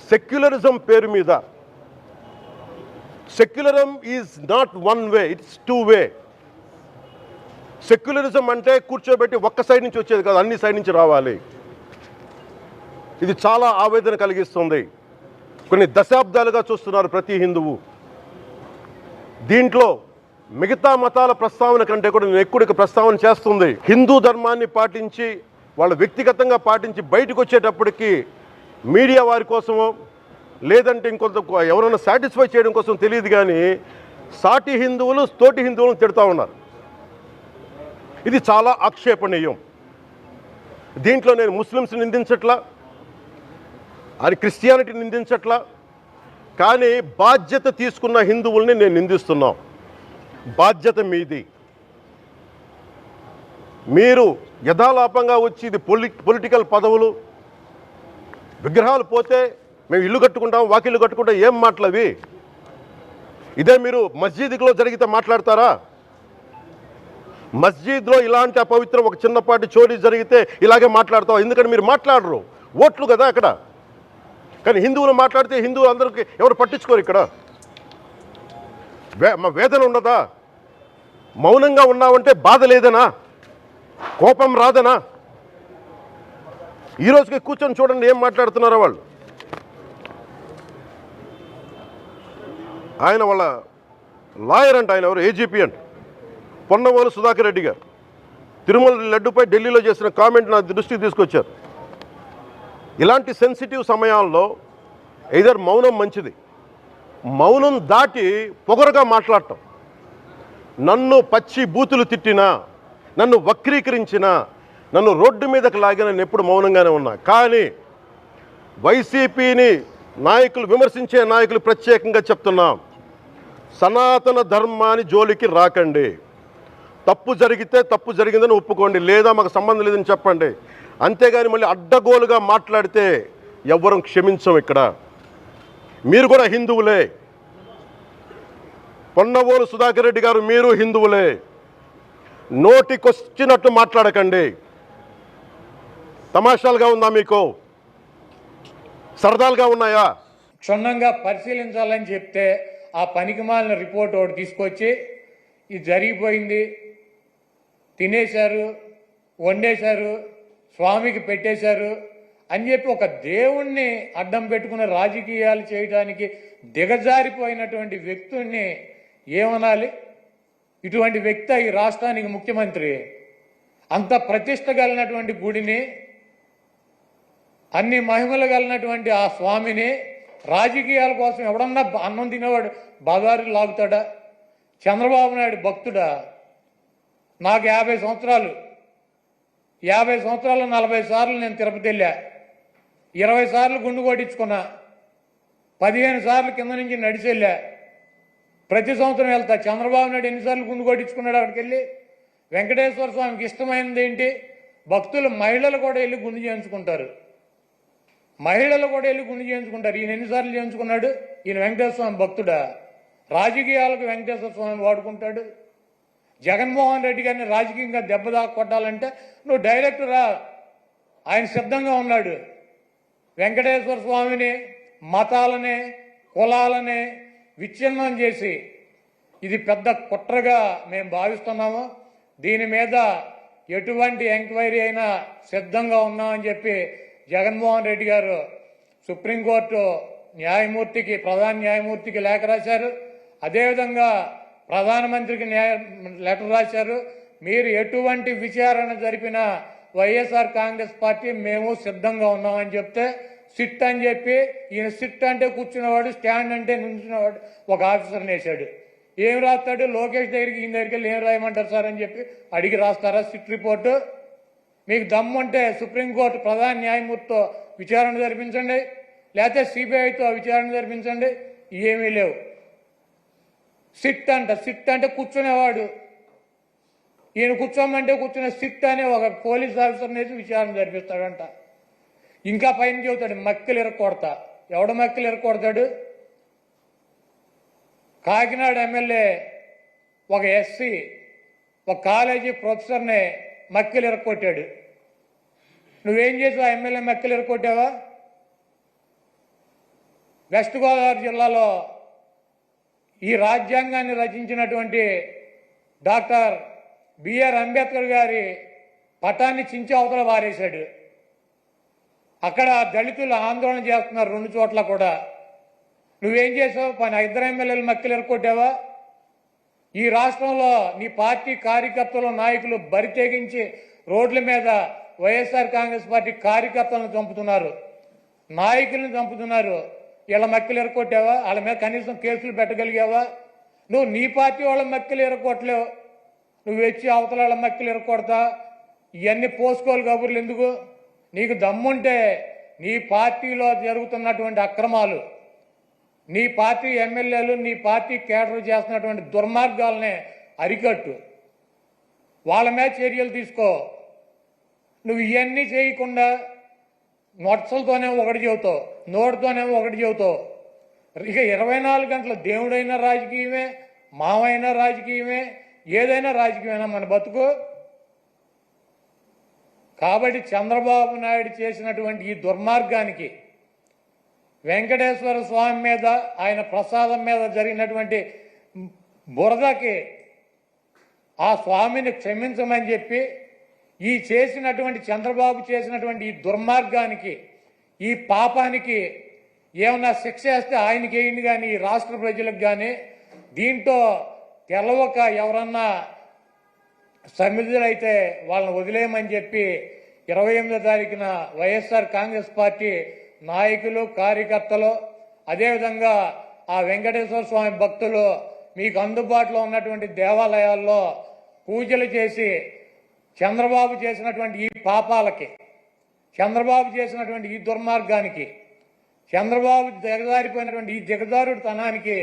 Secularism పేరు మీద, secularism is not one way, it's two way. Secularism అంటే కూర్చోబెట్టి ఒక్క సైడ్ నుంచి వచ్చేది కాదు, అన్ని సైడ్ నుంచి రావాలి. ఇది చాలా ఆవేదన కలిగిస్తుంది. కొన్ని దశాబ్దాలుగా చూస్తున్నారు ప్రతి హిందువు. దీంట్లో మిగతా మతాల ప్రస్తావన కంటే కూడా నేను ఎక్కువ ప్రస్తావన చేస్తుంది. హిందూ ధర్మాన్ని పాటించి వాళ్ళు వ్యక్తిగతంగా పాటించి బయటకు వచ్చేటప్పటికి మీడియా వారి కోసమో లేదంటే ఇంకొంత ఎవరైనా సాటిస్ఫై చేయడం కోసం తెలియదు, కానీ సాటి హిందువులు తోటి హిందువులను తిడతా ఉన్నారు. ఇది చాలా ఆక్షేపణీయం. దీంట్లో నేను ముస్లిమ్స్ నిందించట్లా, అది క్రిస్టియానిటీ నిందించట్లా, కానీ బాధ్యత తీసుకున్న హిందువుల్ని నేను నిందిస్తున్నాం. బాధ్యత మీది. మీరు యథాలాపంగా వచ్చి ఇది పొలిటికల్ పదవులు, విగ్రహాలు పోతే మేము ఇల్లు కట్టుకుంటాం, వాకిళ్ళు కట్టుకుంటాం, ఏం మాటలవి? ఇదే మీరు మస్జిద్లో జరిగితే మాట్లాడతారా? మస్జిద్లో ఇలాంటి అపవిత్రం ఒక చిన్నపాటి చోరీ జరిగితే ఇలాగే మాట్లాడతాం. ఎందుకంటే మీరు మాట్లాడరు, ఓట్లు కదా అక్కడ. కానీ హిందువులు మాట్లాడితే హిందువులు అందరికీ ఎవరు పట్టించుకోరు. ఇక్కడ వేదన ఉండదా? మౌనంగా ఉన్నామంటే బాధ లేదనా? కోపం రాదనా? ఈ రోజుకి కూర్చొని చూడండి ఏం మాట్లాడుతున్నారో వాళ్ళు. ఆయన వాళ్ళ లాయర్ అంట, ఆయన ఎవరు, ఏజీపీ అంట, పొన్నవోలు సుధాకర్ రెడ్డి గారు తిరుమల లడ్డుపై ఢిల్లీలో చేసిన కామెంట్ నా దృష్టికి తీసుకొచ్చారు. ఇలాంటి సెన్సిటివ్ సమయాల్లో ఎయిదర్ మౌనం మంచిది, మౌనం దాటి పొగరుగా మాట్లాడటం, నన్ను పచ్చి బూతులు తిట్టినా, నన్ను వక్రీకరించినా, నన్ను రోడ్డు మీదకి లాగిన నేను ఎప్పుడు మౌనంగానే ఉన్నా. కానీ వైసీపీని నాయకులు, విమర్శించే నాయకులు ప్రత్యేకంగా చెప్తున్నాం, సనాతన ధర్మాన్ని జోలికి రాకండి. తప్పు జరిగితే తప్పు జరిగిందని ఒప్పుకోండి, లేదా మాకు సంబంధం లేదని చెప్పండి. అంతేగాని మళ్ళీ అడ్డగోలుగా మాట్లాడితే ఎవ్వరూ క్షమించం. ఇక్కడ మీరు కూడా హిందువులే. పొన్నవోలు సుధాకర్ రెడ్డి గారు, మీరు హిందువులే. నోటికొచ్చినట్టు మాట్లాడకండి. తమాషాలుగా ఉందా మీకు? సరదాలుగా ఉన్నాయా? క్షుణ్ణంగా పరిశీలించాలని చెప్తే ఆ పనికిమాలిన రిపోర్ట్ ఒకటి తీసుకొచ్చి ఇది జరిగిపోయింది, తినేశారు, వండేశారు, స్వామికి పెట్టేశారు అని చెప్పి ఒక దేవుణ్ణి అడ్డం పెట్టుకున్న రాజకీయాలు చేయడానికి దిగజారిపోయినటువంటి వ్యక్తుల్ని ఏమనాలి? ఇటువంటి వ్యక్తి ఈ రాష్ట్రానికి ముఖ్యమంత్రి. అంత ప్రతిష్ట కలిగినటువంటి గుడిని, అన్ని మహిమలు కలిగినటువంటి ఆ స్వామిని రాజకీయాల కోసం ఎవడన్నా అన్నం తినేవాడు బజారు లాగుతాడా? చంద్రబాబు నాయుడు భక్తుడా? నాకు 50 సంవత్సరాలు, 50 సంవత్సరాలు 40 సార్లు నేను తిరుపతి వెళ్ళా, 20 సార్లు గుండు కొట్టించుకున్నా, 15 సార్లు కింద నుంచి నడిచి వెళ్ళా. ప్రతి సంవత్సరం వెళ్తా. చంద్రబాబు నాయుడు ఎన్నిసార్లు గుండు కొట్టించుకున్నాడు అక్కడికి వెళ్ళి? వెంకటేశ్వర స్వామికి ఇష్టమైనది ఏంటి? భక్తులు, మహిళలు కూడా వెళ్ళి గుండు చేయించుకుంటారు. మహిళలు కూడా వెళ్ళి గుండు చేయించుకుంటారు. ఈయన ఎన్నిసార్లు చేయించుకున్నాడు? ఈయన వెంకటేశ్వర స్వామి భక్తుడా? రాజకీయాలకు వెంకటేశ్వర స్వామి వాడుకుంటాడు. జగన్మోహన్ రెడ్డి గారిని రాజకీయంగా దెబ్బదాకా కొట్టాలంటే నువ్వు డైరెక్టరా? ఆయన సిద్ధంగా ఉన్నాడు. వెంకటేశ్వర స్వామిని, మతాలని, కులాలని విచ్ఛిన్నం చేసి ఇది పెద్ద కుట్రగా మేము భావిస్తున్నాము. దీని మీద ఎటువంటి ఎంక్వైరీ అయినా సిద్ధంగా ఉన్నామని చెప్పి జగన్మోహన్ రెడ్డి గారు సుప్రీంకోర్టు న్యాయమూర్తికి, ప్రధాన న్యాయమూర్తికి లేఖ రాశారు. అదేవిధంగా ప్రధానమంత్రికి లెటర్ రాశారు. మీరు ఎటువంటి విచారణ జరిపినా వైఎస్ఆర్ కాంగ్రెస్ పార్టీ మేము సిద్ధంగా ఉన్నామని చెప్తే సిట్ అని చెప్పి, ఈయన సిట్ అంటే కూర్చున్నవాడు, స్టాండ్ అంటే నుంచున్నవాడు ఒక ఆఫీసర్ని వేశాడు. ఏం రాస్తాడు? లోకేష్ దగ్గరికి, ఈయన దగ్గరికి వెళ్ళి ఏం రాయమంటారు సార్ అని చెప్పి అడిగి రాస్తారా సిట్ రిపోర్టు? మీకు దమ్ముంటే సుప్రీంకోర్టు ప్రధాన న్యాయమూర్తితో విచారణ జరిపించండి, లేకపోతే సిబిఐతో విచారణ జరిపించండి. ఏమీ లేవు. సిట్ అంట, సిట్ అంటే కూర్చునేవాడు. ఈయన కూర్చోమంటే కూర్చునే సిట్ అనే ఒక పోలీస్ ఆఫీసర్ని వేసి విచారణ జరిపిస్తాడంట. ఇంకా పైన చెబుతాడు, మక్కిలు ఇరక్కొడతా. ఎవడ మక్కిలు ఇరక్కొడతాడు? కాకినాడ ఎమ్మెల్యే ఒక ఎస్సీ ఒక కాలేజీ ప్రొఫెసర్ని మక్కిలు ఇరక్కొట్టాడు. నువ్వేం చేసావు? ఆ ఎమ్మెల్యే మక్కిలు ఇరక్కొట్టావా? వెస్ట్ గోదావరి జిల్లాలో ఈ రాజ్యాంగాన్ని రచించినటువంటి డాక్టర్ బిఆర్ అంబేద్కర్ గారి పటాన్ని చించి అవతల వారేశాడు. అక్కడ దళితులు ఆందోళన చేస్తున్నారు 2 చోట్ల కూడా. నువ్వేం చేసావు? 2 ఎమ్మెల్యేలు మక్కిలు ఎరకొట్టావా? ఈ రాష్ట్రంలో నీ పార్టీ కార్యకర్తలు నాయకులు బరి తెగించి రోడ్ల మీద వైఎస్ఆర్ కాంగ్రెస్ పార్టీ కార్యకర్తలను చంపుతున్నారు, నాయకులను చంపుతున్నారు. వీళ్ళ మక్కిలు ఎరకొట్టావా? వాళ్ళ మీద కనీసం కేసులు పెట్టగలిగావా? నువ్వు నీ పార్టీ వాళ్ళ మక్కిలు ఎరకొట్టలేవు, నువ్వు వచ్చి అవతల వాళ్ళ మక్కిలు ఎరకొడతా ఇవన్నీ పోసుకోవాలి కబుర్లు ఎందుకు? నీకు దమ్ముంటే నీ పార్టీలో జరుగుతున్నటువంటి అక్రమాలు, నీ పార్టీ ఎమ్మెల్యేలు, నీ పార్టీ కేడర్ చేస్తున్నటువంటి దుర్మార్గాలనే అరికట్టు, వాళ్ళ మీద చర్యలు తీసుకో. నువ్వు ఇవన్నీ చేయకుండా నొట్సలతోనేమో ఒకటి చెబుతావు, నోటితోనేమో ఒకటి చెబుతావు. ఇక 24 గంటల దేవుడైనా రాజకీయమే, మావైనా రాజకీయమే, ఏదైనా రాజకీయమైనా మన బతుకు. కాబట్టి చంద్రబాబు నాయుడు చేసినటువంటి ఈ దుర్మార్గానికి, వెంకటేశ్వర స్వామి మీద ఆయన ప్రసాదం మీద జరిగినటువంటి బురదకి ఆ స్వామిని క్షమించమని చెప్పి, ఈ చేసినటువంటి చంద్రబాబు చేసినటువంటి ఈ దుర్మార్గానికి, ఈ పాపానికి ఏమన్నా శిక్ష వేస్తే ఆయనకి వేయండి కానీ ఈ రాష్ట్ర ప్రజలకు కానీ, దీంట్లో తెలవక ఎవరన్నా సమిధులైతే వాళ్ళని వదిలేయమని చెప్పి 28వ తారీఖున వైఎస్ఆర్ కాంగ్రెస్ పార్టీ నాయకులు, కార్యకర్తలు, అదేవిధంగా ఆ వెంకటేశ్వర స్వామి భక్తులు మీకు అందుబాటులో ఉన్నటువంటి దేవాలయాల్లో పూజలు చేసి చంద్రబాబు చేసినటువంటి ఈ పాపాలకి, చంద్రబాబు చేసినటువంటి ఈ దుర్మార్గానికి, చంద్రబాబు దిగజారిపోయినటువంటి ఈ దిగజారుడు తనానికి